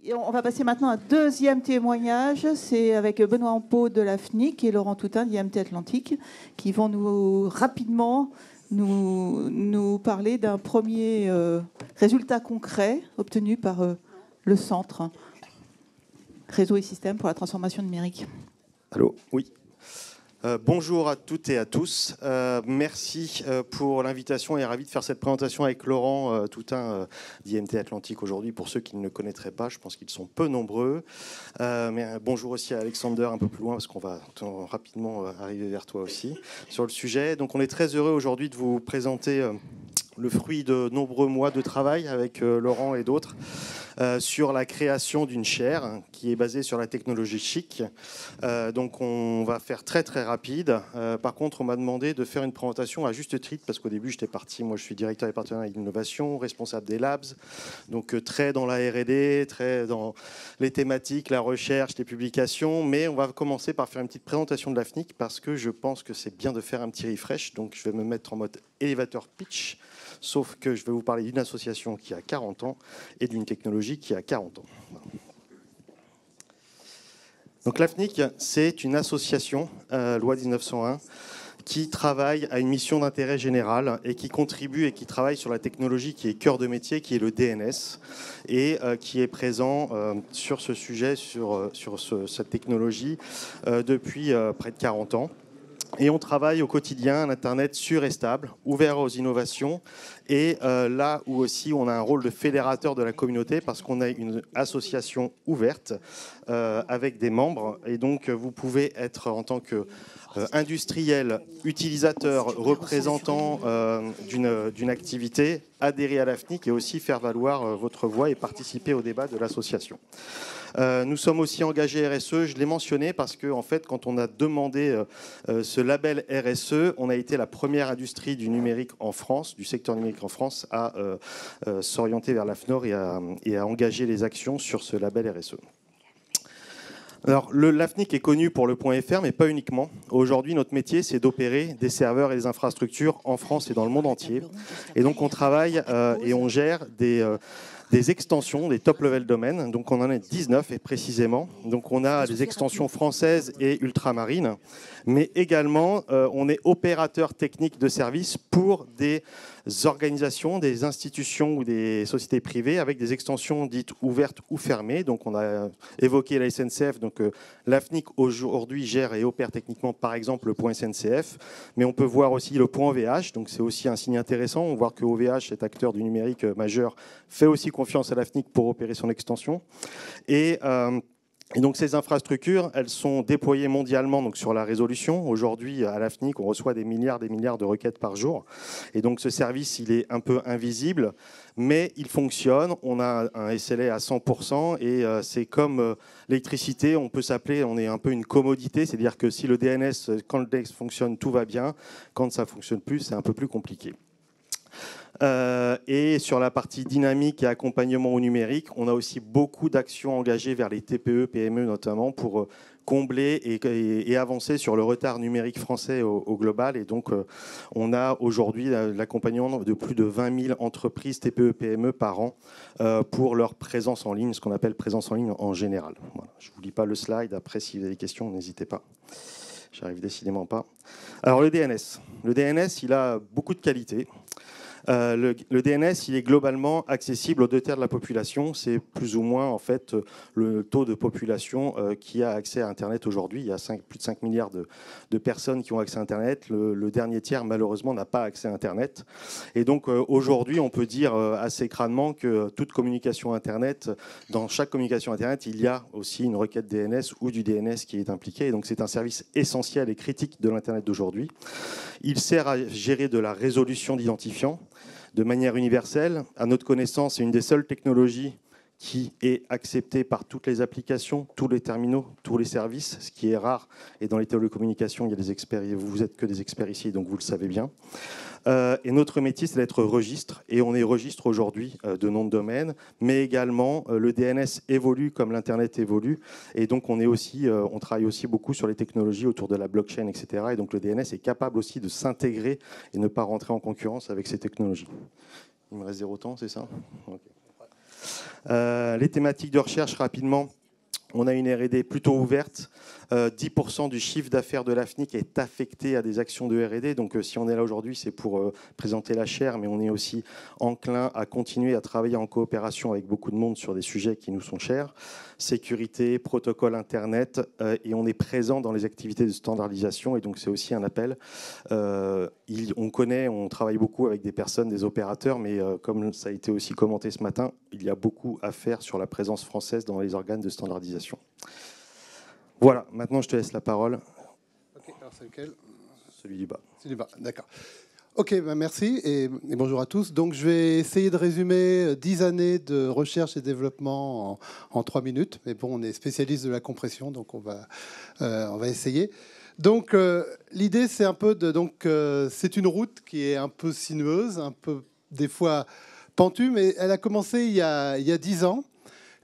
Et on va passer maintenant à un deuxième témoignage. C'est avec Benoît Ampeau de la FNIC et Laurent Toutain d'IMT Atlantique qui vont rapidement nous parler d'un premier résultat concret obtenu par le Centre Réseau et Systèmes pour la transformation numérique. Allô ? Oui. Bonjour à toutes et à tous. Merci pour l'invitation et ravi de faire cette présentation avec Laurent Toutain d'IMT Atlantique aujourd'hui. Pour ceux qui ne le connaîtraient pas, je pense qu'ils sont peu nombreux. Mais bonjour aussi à Alexander un peu plus loin parce qu'on va rapidement arriver vers toi aussi sur le sujet. Donc on est très heureux aujourd'hui de vous présenter le fruit de nombreux mois de travail avec Laurent et d'autres sur la création d'une chaire qui est basée sur la technologie SCHIC. Donc on va faire très très rapide. Par contre, on m'a demandé de faire une présentation à juste titre parce qu'au début j'étais parti, moi je suis directeur des partenariats et de l'innovation, responsable des labs, donc très dans la R&D, très dans les thématiques, la recherche, les publications. Mais on va commencer par faire une petite présentation de la FNIC parce que je pense que c'est bien de faire un petit refresh. Donc je vais me mettre en mode elevator pitch. Sauf que je vais vous parler d'une association qui a 40 ans et d'une technologie qui a 40 ans. Donc l'AFNIC, c'est une association, loi 1901, qui travaille à une mission d'intérêt général et qui contribue et qui travaille sur la technologie qui est cœur de métier, qui est le DNS, et qui est présent sur ce sujet, sur cette technologie, depuis près de 40 ans. Et on travaille au quotidien un Internet sûr et stable, ouvert aux innovations, et là où aussi on a un rôle de fédérateur de la communauté parce qu'on a une association ouverte avec des membres. Et donc vous pouvez être en tant que industriel, utilisateur, représentant d'une activité, adhérer à l'AFNIC et aussi faire valoir votre voix et participer au débat de l'association. Nous sommes aussi engagés RSE, je l'ai mentionné parce que en fait, quand on a demandé ce label RSE, on a été la première industrie du numérique en France, du secteur numérique en France, à s'orienter vers l'AFNOR et à engager les actions sur ce label RSE. Alors, l'AFNIC est connu pour le point .fr, mais pas uniquement. Aujourd'hui, notre métier, c'est d'opérer des serveurs et des infrastructures en France et dans le monde entier. Et donc, on travaille et on gère des extensions, des top-level domaines. Donc, on en a 19 et précisément. Donc, on a des extensions françaises et ultramarines. Mais également, on est opérateur technique de services pour des organisations, des institutions ou des sociétés privées avec des extensions dites ouvertes ou fermées. Donc, on a évoqué la SNCF. Donc, l'AFNIC aujourd'hui gère et opère techniquement, par exemple, le point SNCF. Mais on peut voir aussi le point OVH. Donc, c'est aussi un signe intéressant. On voit que OVH, cet acteur du numérique majeur, fait aussi confiance à l'AFNIC pour opérer son extension. Et donc ces infrastructures, elles sont déployées mondialement donc sur la résolution. Aujourd'hui, à l'AFNIC, on reçoit des milliards de requêtes par jour. Et donc ce service, il est un peu invisible, mais il fonctionne. On a un SLA à 100% et c'est comme l'électricité, on peut s'appeler, on est un peu une commodité. C'est-à-dire que si le DNS, quand le DNS fonctionne, tout va bien. Quand ça ne fonctionne plus, c'est un peu plus compliqué. Et sur la partie dynamique et accompagnement au numérique, on a aussi beaucoup d'actions engagées vers les TPE, PME notamment pour combler et avancer sur le retard numérique français au global. Et donc, on a aujourd'hui l'accompagnement de plus de 20 000 entreprises TPE, PME par an pour leur présence en ligne, ce qu'on appelle présence en ligne en général. Voilà. Je ne vous lis pas le slide. Après, si vous avez des questions, n'hésitez pas. J'arrive décidément pas. Alors, le DNS. Le DNS, il a beaucoup de qualités. Le DNS, il est globalement accessible aux 2/3 de la population. C'est plus ou moins en fait le taux de population qui a accès à Internet aujourd'hui. Il y a plus de 5 milliards de personnes qui ont accès à Internet. Le dernier tiers, malheureusement, n'a pas accès à Internet. Et donc aujourd'hui, on peut dire assez crânement que toute communication Internet, dans chaque communication Internet, il y a aussi une requête DNS ou du DNS qui est impliquée. Et donc c'est un service essentiel et critique de l'Internet d'aujourd'hui. Il sert à gérer de la résolution d'identifiants de manière universelle. À notre connaissance, c'est une des seules technologies qui est acceptée par toutes les applications, tous les terminaux, tous les services, ce qui est rare. Et dans les télécommunications, il y a des experts. Vous n'êtes que des experts ici, donc vous le savez bien. Et notre métier, c'est d'être registre. Et on est registre aujourd'hui de noms de domaine, mais également le DNS évolue comme l'Internet évolue. Et donc, on travaille aussi beaucoup sur les technologies autour de la blockchain, etc. Et donc, le DNS est capable aussi de s'intégrer et ne pas rentrer en concurrence avec ces technologies. Il me reste 0 temps, c'est ça ? Okay. Les thématiques de recherche, rapidement, on a une R&D plutôt ouverte. 10% du chiffre d'affaires de l'AFNIC est affecté à des actions de R&D. Donc, si on est là aujourd'hui, c'est pour présenter la chaire, mais on est aussi enclin à continuer à travailler en coopération avec beaucoup de monde sur des sujets qui nous sont chers. Sécurité, protocole Internet, et on est présent dans les activités de standardisation. Et donc, c'est aussi un appel. On travaille beaucoup avec des personnes, des opérateurs, mais comme ça a été aussi commenté ce matin, il y a beaucoup à faire sur la présence française dans les organes de standardisation. Voilà, maintenant je te laisse la parole. Ok, alors c'est lequel ? Celui du bas. Celui du bas, d'accord. Ok, merci et bonjour à tous. Donc je vais essayer de résumer 10 années de recherche et développement en 3 minutes. Mais bon, on est spécialiste de la compression, donc on va essayer. Donc l'idée, c'est un peu c'est une route qui est un peu sinueuse, un peu des fois pentue, mais elle a commencé il y a 10 ans.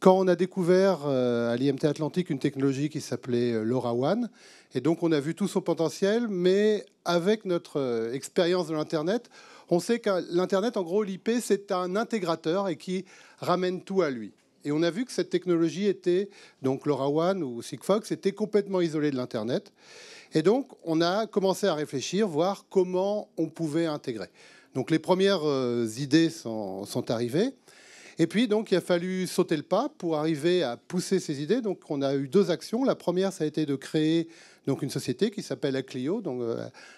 Quand on a découvert à l'IMT Atlantique une technologie qui s'appelait LoRaWAN, et donc on a vu tout son potentiel, mais avec notre expérience de l'Internet, on sait que l'Internet, en gros, l'IP, c'est un intégrateur et qui ramène tout à lui. Et on a vu que cette technologie était, donc LoRaWAN ou Sigfox, était complètement isolée de l'Internet. Et donc on a commencé à réfléchir, voir comment on pouvait intégrer. Donc les premières idées sont arrivées. Et puis, donc, il a fallu sauter le pas pour arriver à pousser ces idées. Donc, on a eu 2 actions. La première, ça a été de créer donc, une société qui s'appelle Aclio. Donc,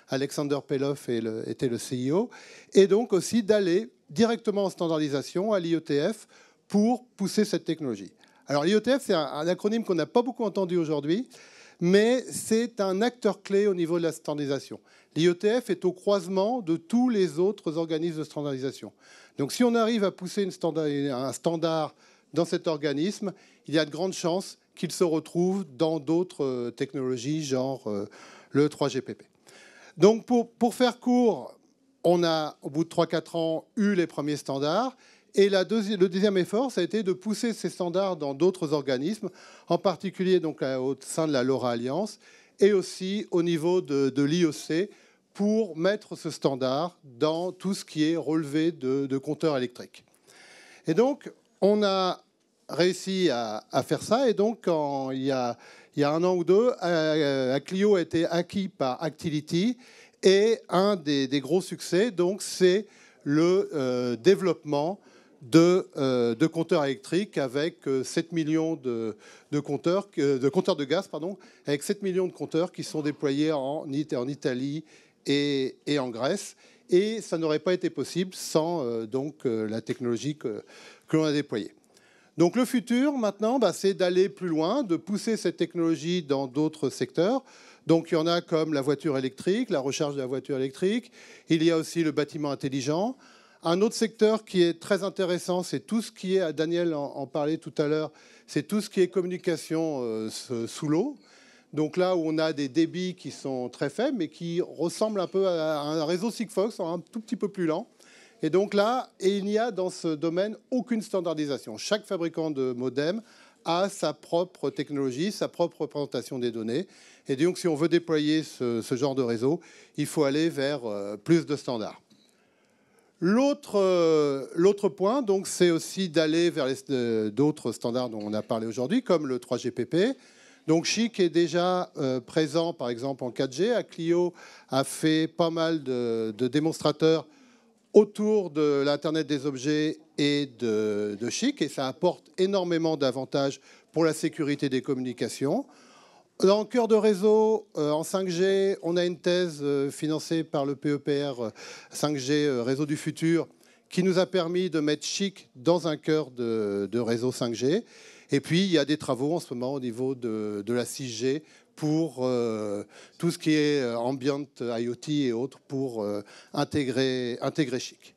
Alexander Peloff était le CEO. Et donc, aussi d'aller directement en standardisation à l'IETF pour pousser cette technologie. Alors, l'IETF, c'est un acronyme qu'on n'a pas beaucoup entendu aujourd'hui, mais c'est un acteur clé au niveau de la standardisation. L'IETF est au croisement de tous les autres organismes de standardisation. Donc si on arrive à pousser un standard dans cet organisme, il y a de grandes chances qu'il se retrouve dans d'autres technologies, genre le 3GPP. Donc pour faire court, on a, au bout de 3-4 ans, eu les premiers standards. Et le deuxième effort, ça a été de pousser ces standards dans d'autres organismes, en particulier donc, au sein de la LoRa Alliance, et aussi au niveau de l'IEC, pour mettre ce standard dans tout ce qui est relevé de compteurs électriques. Et donc, on a réussi à faire ça. Et donc, il y a 1 an ou 2, Aclio a été acquis par Actility. Et un des gros succès, donc, c'est le développement de compteurs électriques avec 7 millions de compteurs de gaz, avec 7 millions de compteurs qui sont déployés en Italie et en Grèce. Et ça n'aurait pas été possible sans la technologie que l'on a déployée. Donc le futur, maintenant, c'est d'aller plus loin, de pousser cette technologie dans d'autres secteurs. Donc il y en a comme la voiture électrique, la recharge de la voiture électrique. Il y a aussi le bâtiment intelligent. Un autre secteur qui est très intéressant, c'est tout ce qui est, Daniel en parlait tout à l'heure, c'est tout ce qui est communication sous l'eau. Donc là où on a des débits qui sont très faibles, mais qui ressemblent un peu à un réseau Sigfox, un tout petit peu plus lent. Et donc là, il n'y a dans ce domaine aucune standardisation. Chaque fabricant de modem a sa propre technologie, sa propre représentation des données. Et donc si on veut déployer ce genre de réseau, il faut aller vers plus de standards. L'autre point, donc, c'est aussi d'aller vers d'autres standards dont on a parlé aujourd'hui, comme le 3GPP. Donc, Chic est déjà présent, par exemple, en 4G. Aclio a fait pas mal de démonstrateurs autour de l'Internet des objets et de Chic, et ça apporte énormément d'avantages pour la sécurité des communications. Dans le cœur de réseau, en 5G, on a une thèse financée par le PEPR 5G Réseau du futur qui nous a permis de mettre Chic dans un cœur de réseau 5G. Et puis, il y a des travaux en ce moment au niveau de la 6G pour tout ce qui est ambient IoT et autres pour intégrer Chic.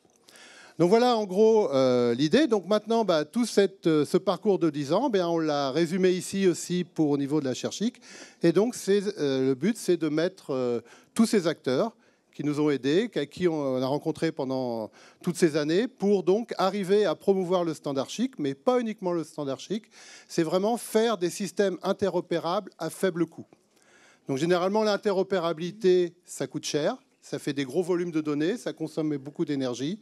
Donc voilà en gros l'idée. Donc maintenant, tout ce parcours de 10 ans, on l'a résumé ici aussi au niveau de la chaire Chic. Et donc le but, c'est de mettre tous ces acteurs qui nous ont aidés, qui on a rencontrés pendant toutes ces années, pour donc arriver à promouvoir le standard Chic, mais pas uniquement le standard Chic. C'est vraiment faire des systèmes interopérables à faible coût. Donc généralement, l'interopérabilité, ça coûte cher. Ça fait des gros volumes de données, ça consomme beaucoup d'énergie.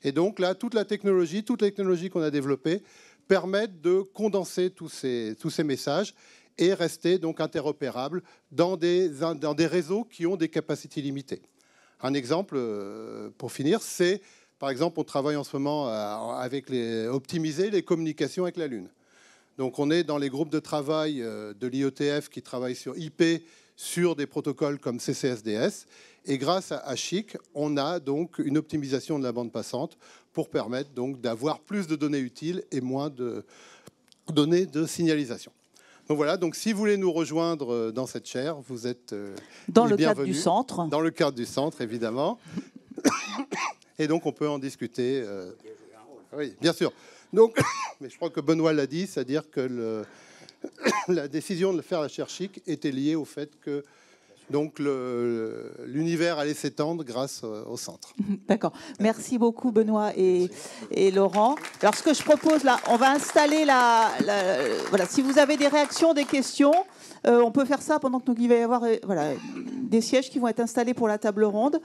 Et donc là, toute la technologie qu'on a développée permettent de condenser tous ces messages et rester donc interopérables dans des réseaux qui ont des capacités limitées. Un exemple, pour finir, c'est, par exemple, on travaille en ce moment avec optimiser les communications avec la Lune. Donc on est dans les groupes de travail de l'IETF qui travaillent sur IP, sur des protocoles comme CCSDS. Et grâce à Chic, on a donc une optimisation de la bande passante pour permettre donc d'avoir plus de données utiles et moins de données de signalisation. Donc voilà, donc si vous voulez nous rejoindre dans cette chaire, vous êtes dans le bienvenus. Cadre du centre. Dans le cadre du centre, évidemment. Et donc on peut en discuter. Oui, bien sûr. Donc, mais je crois que Benoît l'a dit, c'est-à-dire que la décision de faire la chaire Chic était liée au fait que donc l'univers allait s'étendre grâce au centre. D'accord. Merci beaucoup Benoît et Laurent. Alors ce que je propose là, on va installer voilà, si vous avez des réactions, des questions, on peut faire ça pendant que il va y avoir voilà, des sièges qui vont être installés pour la table ronde.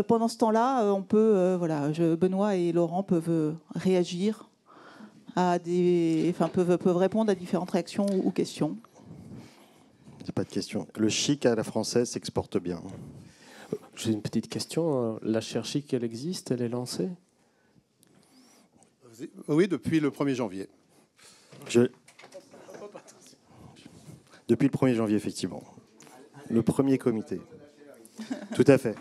Pendant ce temps-là, on peut voilà, Benoît et Laurent peuvent réagir à peuvent répondre à différentes réactions ou questions. Pas de question. Le chic à la française s'exporte bien. J'ai une petite question. La chaire Chic, elle existe? Elle est lancée? Oui, depuis le 1er janvier. Depuis le 1er janvier, effectivement. Le premier comité. Tout à fait.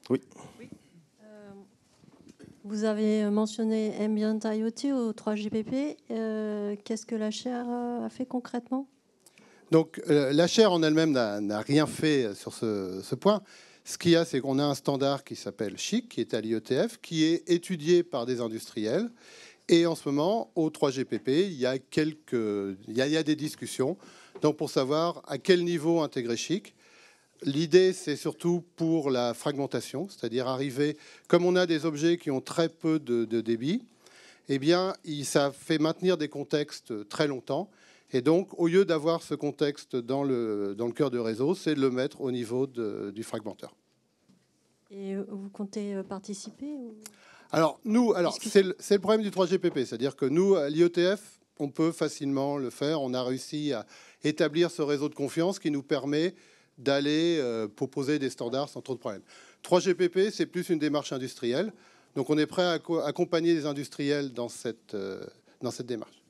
Oui. Vous avez mentionné Ambient IoT au 3GPP. Qu'est-ce que la chaire a fait concrètement? Donc, la chaire en elle-même n'a rien fait sur ce point. Ce qu'il y a, c'est qu'on a un standard qui s'appelle Chic, qui est à l'IETF, qui est étudié par des industriels. Et en ce moment, au 3GPP, il y a des discussions donc pour savoir à quel niveau intégrer Chic. L'idée, c'est surtout pour la fragmentation, c'est-à-dire arriver, comme on a des objets qui ont très peu de débit, eh bien, ça fait maintenir des contextes très longtemps. Et donc, au lieu d'avoir ce contexte dans le cœur du réseau, c'est de le mettre au niveau du fragmenteur. Et vous comptez participer ou... Alors, c'est le problème du 3GPP, c'est-à-dire que nous, à l'IETF, on peut facilement le faire. On a réussi à établir ce réseau de confiance qui nous permet d'aller proposer des standards sans trop de problèmes. 3GPP, c'est plus une démarche industrielle. Donc, on est prêt à accompagner les industriels dans cette démarche.